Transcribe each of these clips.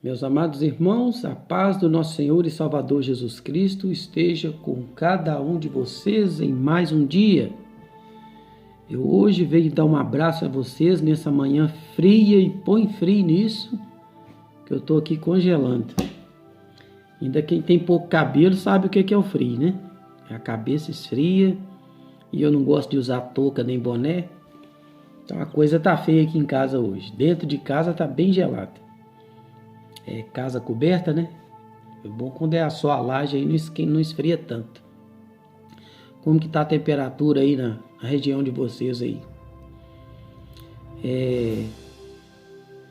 Meus amados irmãos, a paz do nosso Senhor e Salvador Jesus Cristo esteja com cada um de vocês em mais um dia. Eu hoje venho dar um abraço a vocês nessa manhã fria e põe frio nisso, que eu estou aqui congelando. Ainda quem tem pouco cabelo sabe o que é o frio, né? A cabeça esfria e eu não gosto de usar touca nem boné. Então a coisa tá feia aqui em casa hoje. Dentro de casa tá bem gelado. É casa coberta, né? É bom quando é só a laje aí não esfria tanto. Como que tá a temperatura aí na região de vocês aí?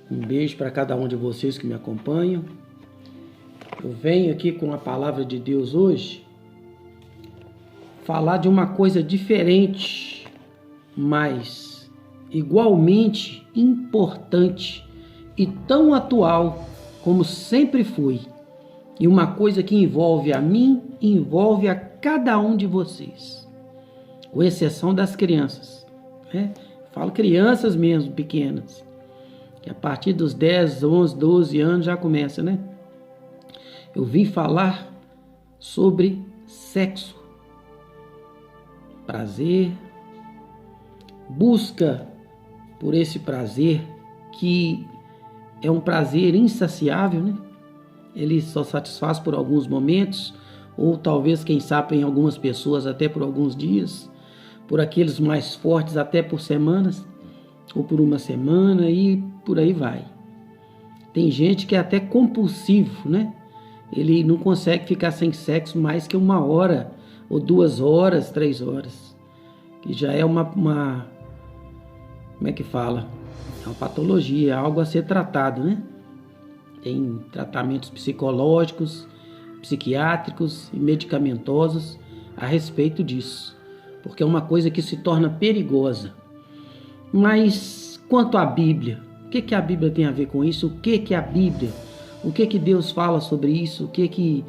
Um beijo para cada um de vocês que me acompanham. Eu venho aqui com a palavra de Deus hoje falar de uma coisa diferente, mas igualmente importante e tão atual como sempre foi. E uma coisa que envolve a mim, envolve a cada um de vocês, com exceção das crianças, né? Falo crianças mesmo, pequenas, que a partir dos 10, 11, 12 anos já começa, né? Eu vim falar sobre sexo, prazer, busca por esse prazer que é um prazer insaciável, né? Ele só satisfaz por alguns momentos, ou talvez, quem sabe, em algumas pessoas até por alguns dias, por aqueles mais fortes até por semanas, ou por uma semana e por aí vai. Tem gente que é até compulsivo, né? Ele não consegue ficar sem sexo mais que 1 hora, ou 2 horas, 3 horas, que já é uma como é que fala? É uma patologia, é algo a ser tratado, né? Tem tratamentos psicológicos, psiquiátricos e medicamentosos a respeito disso, porque é uma coisa que se torna perigosa. Mas quanto à Bíblia, o que a Bíblia tem a ver com isso? O que a Bíblia, o que Deus fala sobre isso? Que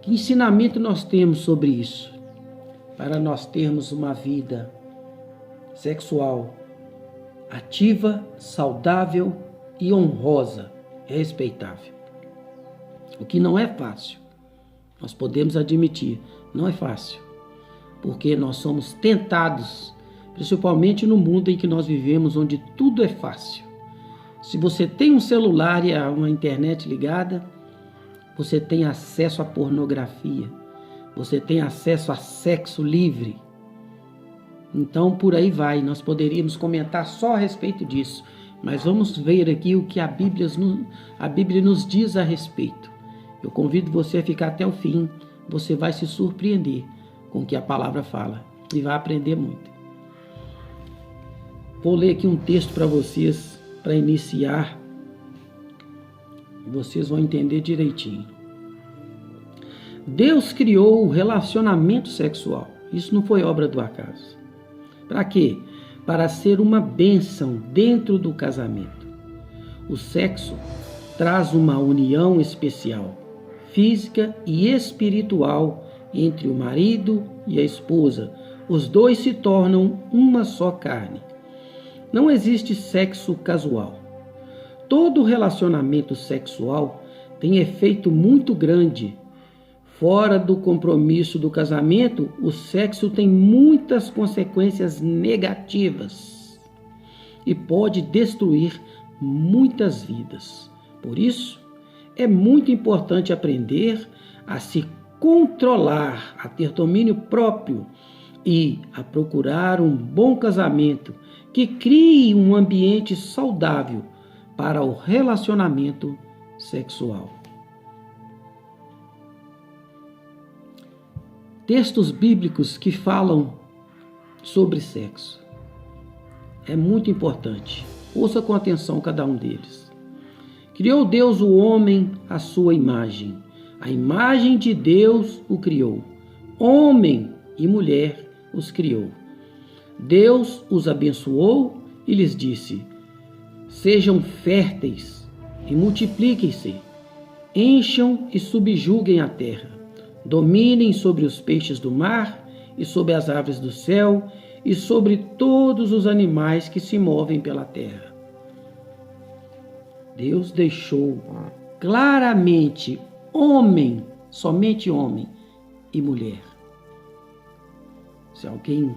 ensinamento nós temos sobre isso? Para nós termos uma vida sexual ativa, saudável e honrosa, respeitável. O que não é fácil, nós podemos admitir, não é fácil, porque nós somos tentados, principalmente no mundo em que nós vivemos, onde tudo é fácil. Se você tem um celular e uma internet ligada, você tem acesso à pornografia, você tem acesso a sexo livre. Então, por aí vai, nós poderíamos comentar só a respeito disso, mas vamos ver aqui o que a Bíblia nos diz a respeito. Eu convido você a ficar até o fim, você vai se surpreender com o que a palavra fala e vai aprender muito. Vou ler aqui um texto para vocês, para iniciar, e vocês vão entender direitinho. Deus criou o relacionamento sexual, isso não foi obra do acaso. Para quê? Para ser uma bênção dentro do casamento. O sexo traz uma união especial, física e espiritual entre o marido e a esposa. Os dois se tornam uma só carne. Não existe sexo casual. Todo relacionamento sexual tem efeito muito grande. Fora do compromisso do casamento, o sexo tem muitas consequências negativas e pode destruir muitas vidas. Por isso, é muito importante aprender a se controlar, a ter domínio próprio e a procurar um bom casamento que crie um ambiente saudável para o relacionamento sexual. Textos bíblicos que falam sobre sexo. É muito importante. Ouça com atenção cada um deles. Criou Deus o homem à sua imagem. A imagem de Deus o criou. Homem e mulher os criou. Deus os abençoou e lhes disse: sejam férteis e multipliquem-se. Encham e subjuguem a terra. Dominem sobre os peixes do mar e sobre as aves do céu e sobre todos os animais que se movem pela terra. Deus deixou claramente homem, somente homem e mulher. Se alguém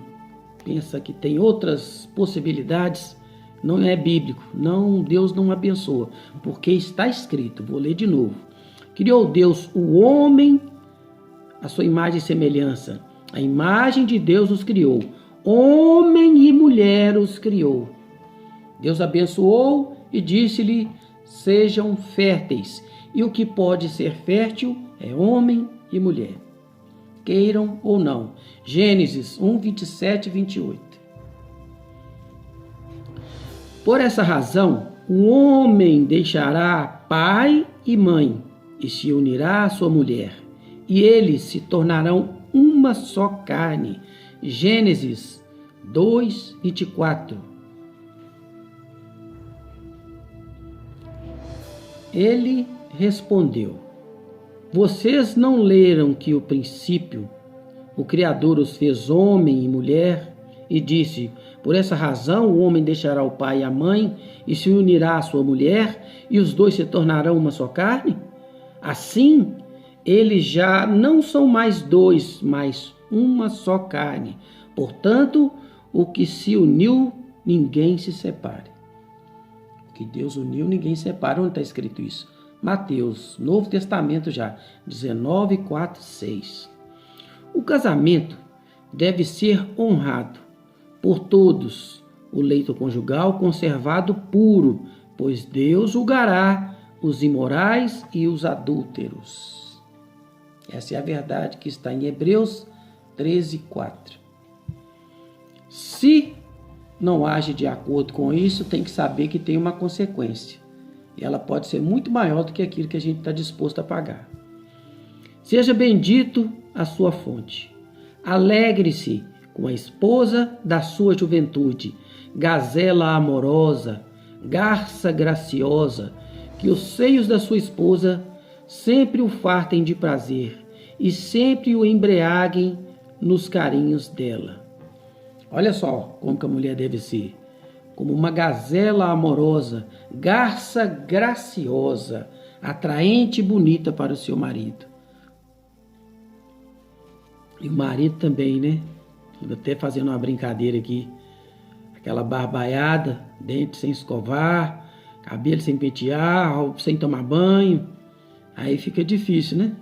pensa que tem outras possibilidades, não é bíblico. Não, Deus não abençoa, porque está escrito, vou ler de novo. Criou Deus o homem, a sua imagem e semelhança. A imagem de Deus os criou. Homem e mulher os criou. Deus abençoou e disse-lhe: sejam férteis. E o que pode ser fértil é homem e mulher, queiram ou não. Gênesis 1, 27 e 28. Por essa razão, o homem deixará pai e mãe e se unirá à sua mulher, e eles se tornarão uma só carne. Gênesis 2, 24. Ele respondeu: vocês não leram que o princípio o Criador os fez homem e mulher e disse: por essa razão o homem deixará o pai e a mãe e se unirá à sua mulher e os dois se tornarão uma só carne? Assim, eles já não são mais dois, mas uma só carne. Portanto, o que se uniu, ninguém se separe. O que Deus uniu, ninguém separa. Onde está escrito isso? Mateus, Novo Testamento já, 19, 4, 6. O casamento deve ser honrado por todos, o leito conjugal conservado puro, pois Deus julgará os imorais e os adúlteros. Essa é a verdade que está em Hebreus 13, 4. Se não age de acordo com isso, tem que saber que tem uma consequência. E ela pode ser muito maior do que aquilo que a gente está disposto a pagar. Seja bendito a sua fonte. Alegre-se com a esposa da sua juventude, gazela amorosa, garça graciosa, que os seios da sua esposa sempre o fartem de prazer e sempre o embriaguem nos carinhos dela. Olha só como que a mulher deve ser. Como uma gazela amorosa, garça graciosa, atraente e bonita para o seu marido. E o marido também, né? Estou até fazendo uma brincadeira aqui. Aquela barbaiada, dente sem escovar, cabelo sem pentear, sem tomar banho. Aí fica difícil, né?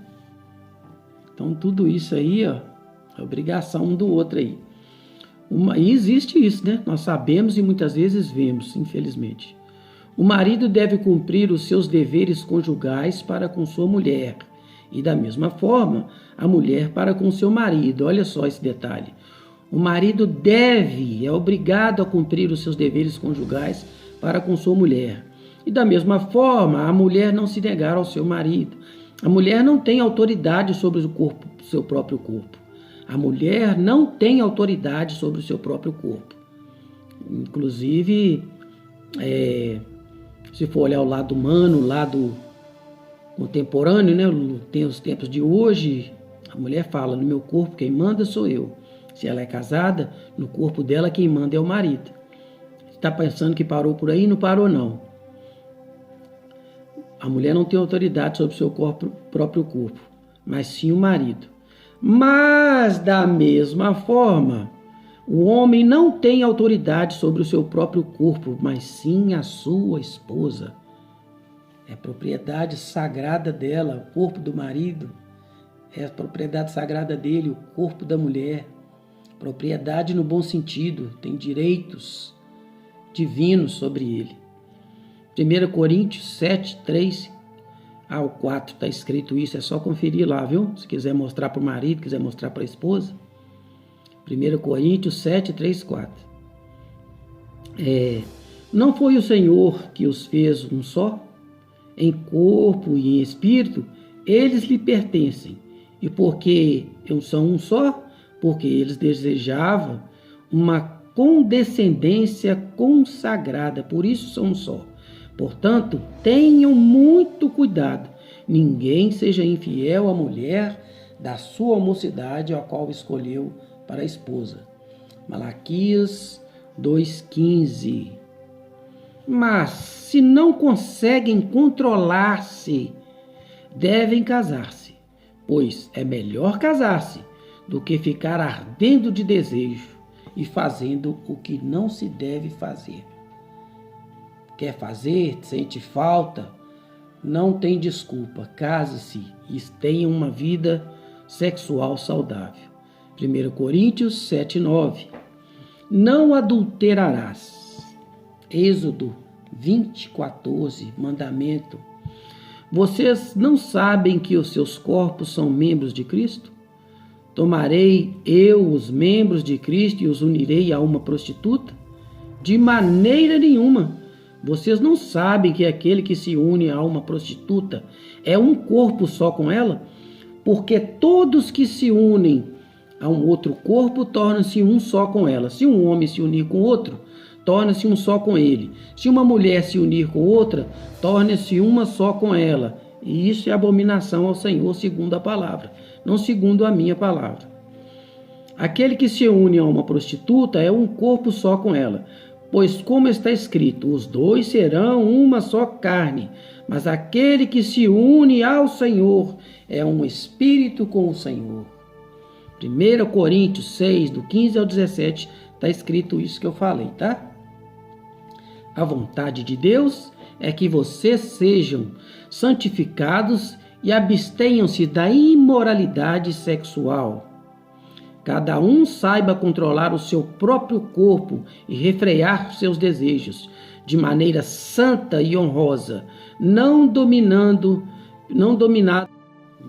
Então tudo isso aí, ó, é obrigação um do outro aí. E existe isso, né? Nós sabemos e muitas vezes vemos, infelizmente. O marido deve cumprir os seus deveres conjugais para com sua mulher. E da mesma forma, a mulher para com seu marido. Olha só esse detalhe. O marido é obrigado a cumprir os seus deveres conjugais para com sua mulher. E da mesma forma, a mulher não se negar ao seu marido. A mulher não tem autoridade sobre o seu próprio corpo. A mulher não tem autoridade sobre o seu próprio corpo. Inclusive, se for olhar o lado humano, o lado contemporâneo, né? Tem os tempos de hoje, a mulher fala: no meu corpo quem manda sou eu. Se ela é casada, no corpo dela quem manda é o marido. Está pensando que parou por aí? Não parou, não. A mulher não tem autoridade sobre o seu próprio corpo, mas sim o marido. Mas, da mesma forma, o homem não tem autoridade sobre o seu próprio corpo, mas sim a sua esposa. É propriedade sagrada dela, o corpo do marido. É a propriedade sagrada dele, o corpo da mulher. Propriedade no bom sentido, tem direitos divinos sobre ele. 1 Coríntios 7, 3 ao 4 está escrito isso, é só conferir lá, viu? Se quiser mostrar para o marido, quiser mostrar para a esposa. 1 Coríntios 7, 3, 4. Não foi o Senhor que os fez um só? Em corpo e em espírito, eles lhe pertencem. E porque são um só? Porque eles desejavam uma condescendência consagrada, por isso são um só. Portanto, tenham muito cuidado. Ninguém seja infiel à mulher da sua mocidade, a qual escolheu para a esposa. Malaquias 2,15. Mas, se não conseguem controlar-se, devem casar-se, pois é melhor casar-se do que ficar ardendo de desejo e fazendo o que não se deve fazer. Quer fazer, sente falta, não tem desculpa, case-se e tenha uma vida sexual saudável. 1 Coríntios 7:9. Não adulterarás. Êxodo 20:14, mandamento. Vocês não sabem que os seus corpos são membros de Cristo? Tomarei eu os membros de Cristo e os unirei a uma prostituta? De maneira nenhuma. Vocês não sabem que aquele que se une a uma prostituta é um corpo só com ela? Porque todos que se unem a um outro corpo tornam-se um só com ela. Se um homem se unir com outro, torna-se um só com ele. Se uma mulher se unir com outra, torna-se uma só com ela. E isso é abominação ao Senhor, segundo a palavra, não segundo a minha palavra. Aquele que se une a uma prostituta é um corpo só com ela. Pois, como está escrito, os dois serão uma só carne. Mas aquele que se une ao Senhor é um espírito com o Senhor. 1 Coríntios 6, do 15 ao 17, está escrito isso que eu falei, tá? A vontade de Deus é que vocês sejam santificados e abstenham-se da imoralidade sexual. Cada um saiba controlar o seu próprio corpo e refrear seus desejos de maneira santa e honrosa, não dominado.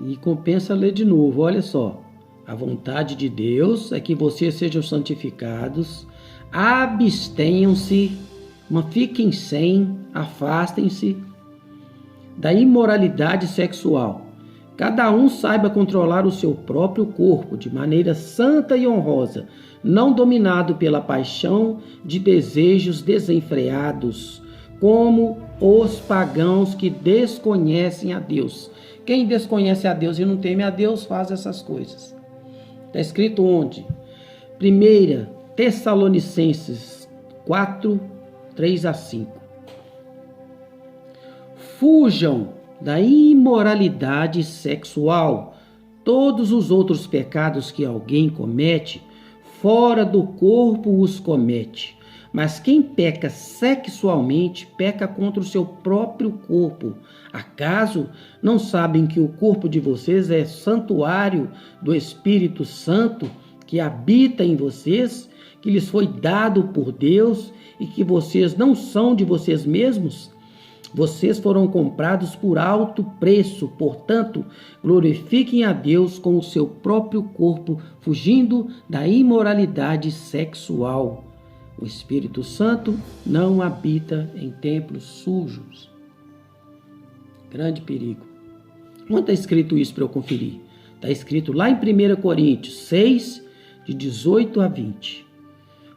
E compensa ler de novo, olha só. A vontade de Deus é que vocês sejam santificados, abstenham-se, fiquem sem, afastem-se da imoralidade sexual. Cada um saiba controlar o seu próprio corpo de maneira santa e honrosa, não dominado pela paixão de desejos desenfreados, como os pagãos que desconhecem a Deus. Quem desconhece a Deus e não teme a Deus faz essas coisas. Está escrito onde? 1 Tessalonicenses 4, 3 a 5. Fujam da imoralidade sexual. Todos os outros pecados que alguém comete, fora do corpo os comete. Mas quem peca sexualmente, peca contra o seu próprio corpo. Acaso não sabem que o corpo de vocês é santuário do Espírito Santo que habita em vocês, que lhes foi dado por Deus e que vocês não são de vocês mesmos? Vocês foram comprados por alto preço, portanto, glorifiquem a Deus com o seu próprio corpo, fugindo da imoralidade sexual. O Espírito Santo não habita em templos sujos. Grande perigo. Onde está escrito isso para eu conferir? Está escrito lá em 1 Coríntios 6, de 18 a 20.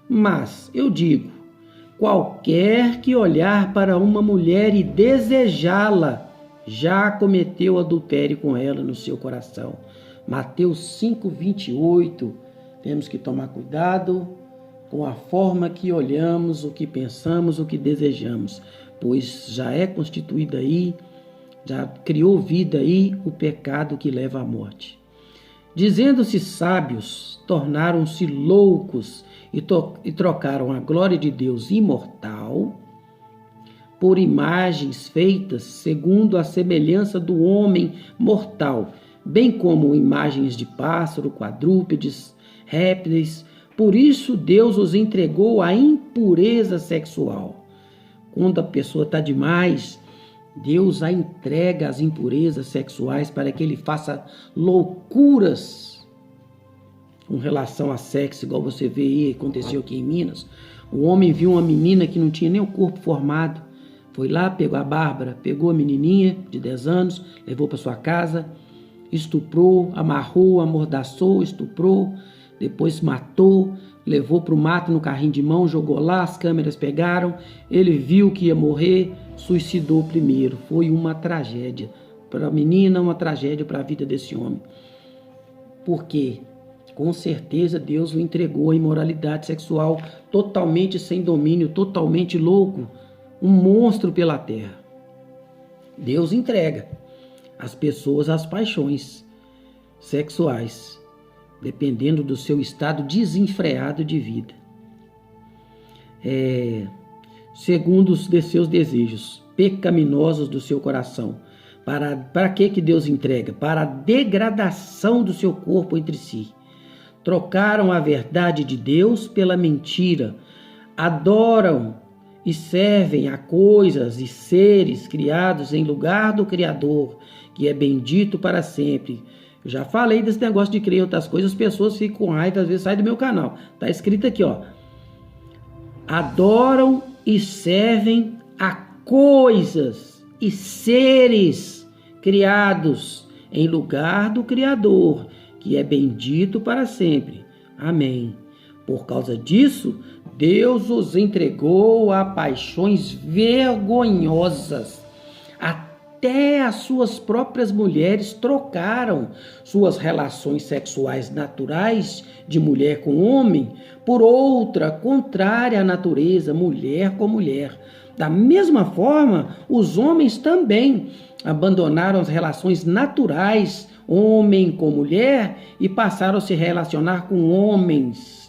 Mas eu digo, qualquer que olhar para uma mulher e desejá-la, já cometeu adultério com ela no seu coração. Mateus 5, 28. Temos que tomar cuidado com a forma que olhamos, o que pensamos, o que desejamos, pois já é constituído aí, já criou vida aí o pecado que leva à morte. Dizendo-se sábios, tornaram-se loucos e trocaram a glória de Deus imortal por imagens feitas segundo a semelhança do homem mortal, bem como imagens de pássaro, quadrúpedes, répteis. Por isso Deus os entregou à impureza sexual. Quando a pessoa está demais, Deus a entrega às impurezas sexuais para que ele faça loucuras com relação a sexo, igual você vê aí, aconteceu aqui em Minas. O homem viu uma menina que não tinha nem o corpo formado, foi lá, pegou a Bárbara, pegou a menininha de 10 anos, levou para sua casa, estuprou, amarrou, amordaçou, estuprou, depois matou, levou para o mato no carrinho de mão, jogou lá, as câmeras pegaram, ele viu que ia morrer, suicidou primeiro. Foi uma tragédia para a menina, uma tragédia para a vida desse homem. Por quê? Com certeza Deus o entregou à imoralidade sexual, totalmente sem domínio, totalmente louco, um monstro pela terra. Deus entrega as pessoas às paixões sexuais, dependendo do seu estado desenfreado de vida. Segundo os de seus desejos pecaminosos do seu coração. Para que Deus entrega? Para a degradação do seu corpo entre si. Trocaram a verdade de Deus pela mentira. Adoram e servem a coisas e seres criados em lugar do Criador, que é bendito para sempre. Eu já falei desse negócio de criar outras coisas, as pessoas ficam com raiva, às vezes saem do meu canal. Está escrito aqui, ó. Adoram e servem a coisas e seres criados em lugar do Criador, que é bendito para sempre. Amém. Por causa disso, Deus os entregou a paixões vergonhosas. Até as suas próprias mulheres trocaram suas relações sexuais naturais de mulher com homem por outra contrária à natureza, mulher com mulher. Da mesma forma, os homens também abandonaram as relações naturais, homem com mulher, e passaram a se relacionar com homens.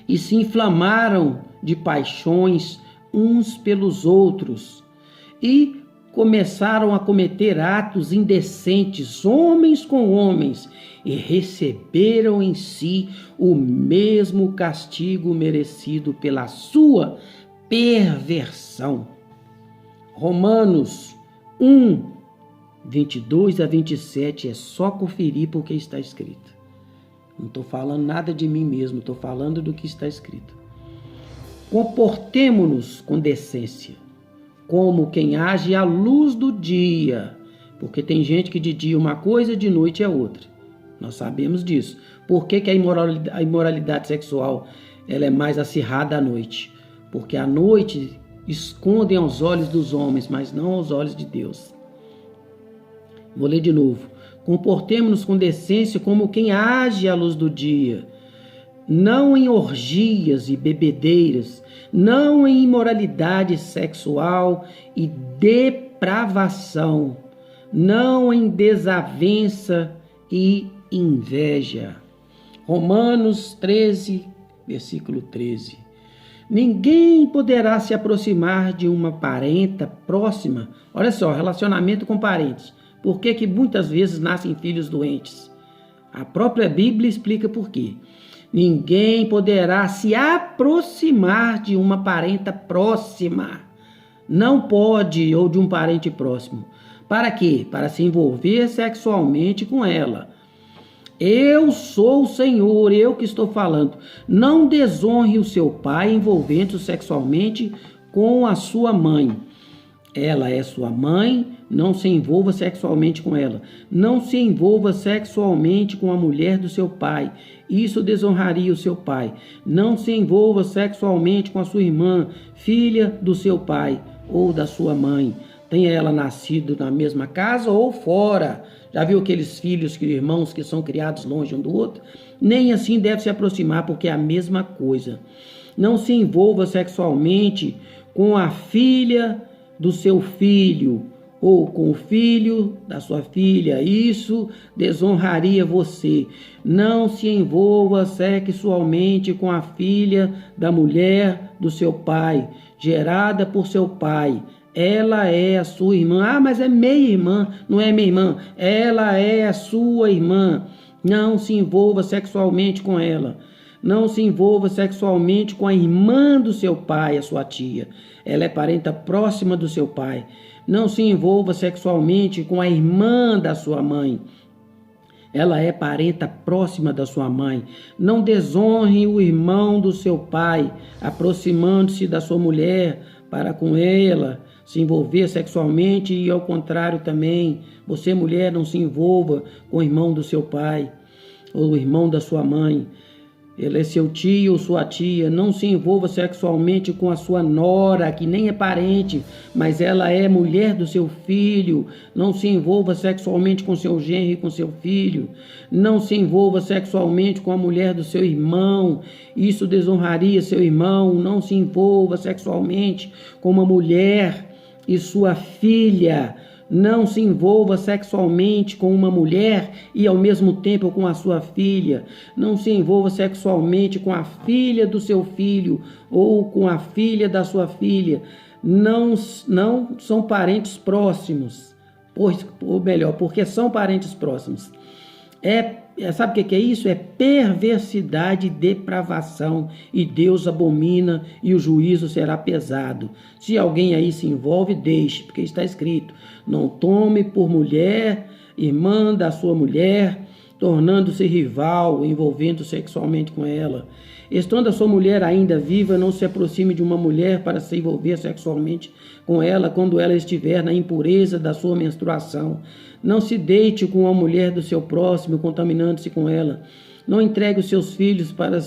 E se inflamaram de paixões uns pelos outros. E começaram a cometer atos indecentes, homens com homens, e receberam em si o mesmo castigo merecido pela sua perversão. Romanos 1, 22 a 27, é só conferir porque está escrito. Não estou falando nada de mim mesmo, estou falando do que está escrito. Comportemo-nos com decência, como quem age à luz do dia, porque tem gente que de dia uma coisa, de noite é outra. Nós sabemos disso. Por que a imoralidade sexual ela é mais acirrada à noite? Porque à noite escondem aos olhos dos homens, mas não aos olhos de Deus. Vou ler de novo. Comportemo-nos com decência como quem age à luz do dia, não em orgias e bebedeiras, não em imoralidade sexual e depravação, não em desavença e inveja. Romanos 13, versículo 13. Ninguém poderá se aproximar de uma parenta próxima. Olha só, relacionamento com parentes. Por que muitas vezes nascem filhos doentes? A própria Bíblia explica por quê. Ninguém poderá se aproximar de uma parenta próxima. Não pode, ou de um parente próximo. Para quê? Para se envolver sexualmente com ela. Eu sou o Senhor, eu que estou falando. Não desonre o seu pai envolvendo-se sexualmente com a sua mãe. Ela é sua mãe, não se envolva sexualmente com ela. Não se envolva sexualmente com a mulher do seu pai. Isso desonraria o seu pai. Não se envolva sexualmente com a sua irmã, filha do seu pai ou da sua mãe. Tenha ela nascido na mesma casa ou fora. Já viu aqueles filhos, irmãos que são criados longe um do outro? Nem assim deve se aproximar, porque é a mesma coisa. Não se envolva sexualmente com a filha do seu filho ou com o filho da sua filha. Isso desonraria você. Não se envolva sexualmente com a filha da mulher do seu pai, gerada por seu pai. Ela é a sua irmã. Ah, mas é meia irmã. Não é minha irmã. Ela é a sua irmã. Não se envolva sexualmente com ela. Não se envolva sexualmente com a irmã do seu pai, a sua tia. Ela é parenta próxima do seu pai. Não se envolva sexualmente com a irmã da sua mãe. Ela é parenta próxima da sua mãe. Não desonre o irmão do seu pai, aproximando-se da sua mulher para com ela se envolver sexualmente, e ao contrário também. Você, mulher, não se envolva com o irmão do seu pai ou o irmão da sua mãe. ele é seu tio ou sua tia. Não se envolva sexualmente com a sua nora, que nem é parente, mas ela é mulher do seu filho. Não se envolva sexualmente com seu genro e com seu filho. Não se envolva sexualmente com a mulher do seu irmão. Isso desonraria seu irmão. Não se envolva sexualmente com uma mulher e sua filha. Não se envolva sexualmente com uma mulher e ao mesmo tempo com a sua filha. Não se envolva sexualmente com a filha do seu filho ou com a filha da sua filha. Não são parentes próximos. Ou melhor, porque são parentes próximos. Sabe o que é isso? É perversidade e depravação, e Deus abomina e o juízo será pesado. Se alguém aí se envolve, deixe, porque está escrito: não tome por mulher irmã da sua mulher, tornando-se rival, envolvendo sexualmente com ela. Estando a sua mulher ainda viva, não se aproxime de uma mulher para se envolver sexualmente com ela quando ela estiver na impureza da sua menstruação. Não se deite com a mulher do seu próximo, contaminando-se com ela. Não entregue os seus filhos para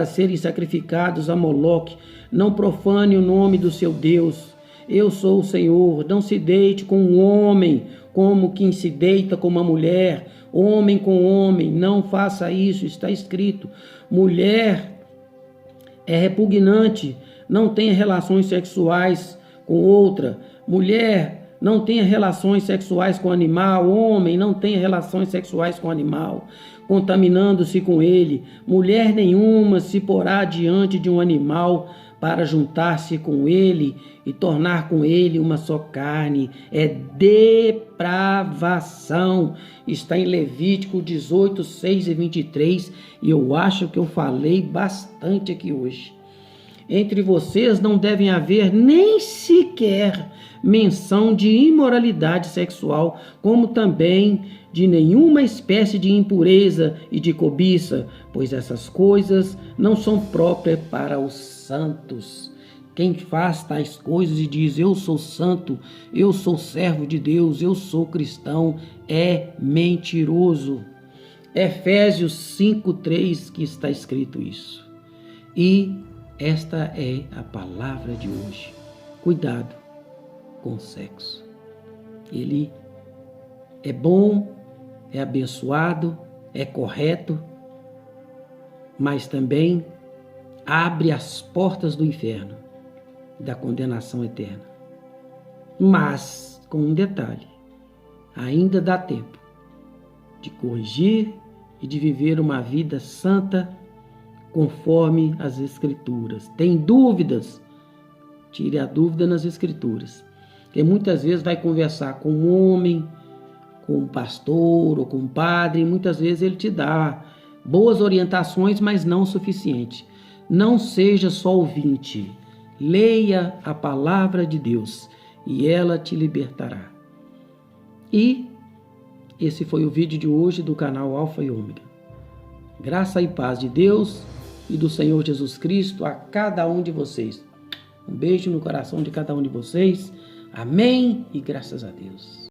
serem sacrificados a Moloque. Não profane o nome do seu Deus. Eu sou o Senhor. Não se deite com um homem como quem se deita com uma mulher. Homem com homem, não faça isso, está escrito. Mulher é repugnante, não tenha relações sexuais com outra. Mulher, não tenha relações sexuais com animal. Homem, não tenha relações sexuais com animal, contaminando-se com ele. Mulher nenhuma se porá diante de um animal para juntar-se com ele e tornar com ele uma só carne. É depravação. Está em Levítico 18, 6 e 23, e eu acho que eu falei bastante aqui hoje. Entre vocês não devem haver nem sequer menção de imoralidade sexual, como também de nenhuma espécie de impureza e de cobiça, pois essas coisas não são próprias para os santos. Quem faz tais coisas e diz: eu sou santo, eu sou servo de Deus, eu sou cristão, é mentiroso. Efésios 5:3 que está escrito isso. E esta é a palavra de hoje. Cuidado com o sexo. Ele é bom, é abençoado, é correto, mas também abre as portas do inferno, da condenação eterna. Mas, com um detalhe, ainda dá tempo de corrigir e de viver uma vida santa conforme as Escrituras. Tem dúvidas? Tire a dúvida nas Escrituras. Porque muitas vezes vai conversar com um homem, com um pastor ou com um padre, e muitas vezes ele te dá boas orientações, mas não o suficiente. Não seja só ouvinte. Leia a palavra de Deus e ela te libertará. E esse foi o vídeo de hoje do canal Alfa e Ômega. Graça e paz de Deus e do Senhor Jesus Cristo a cada um de vocês. Um beijo no coração de cada um de vocês. Amém e graças a Deus.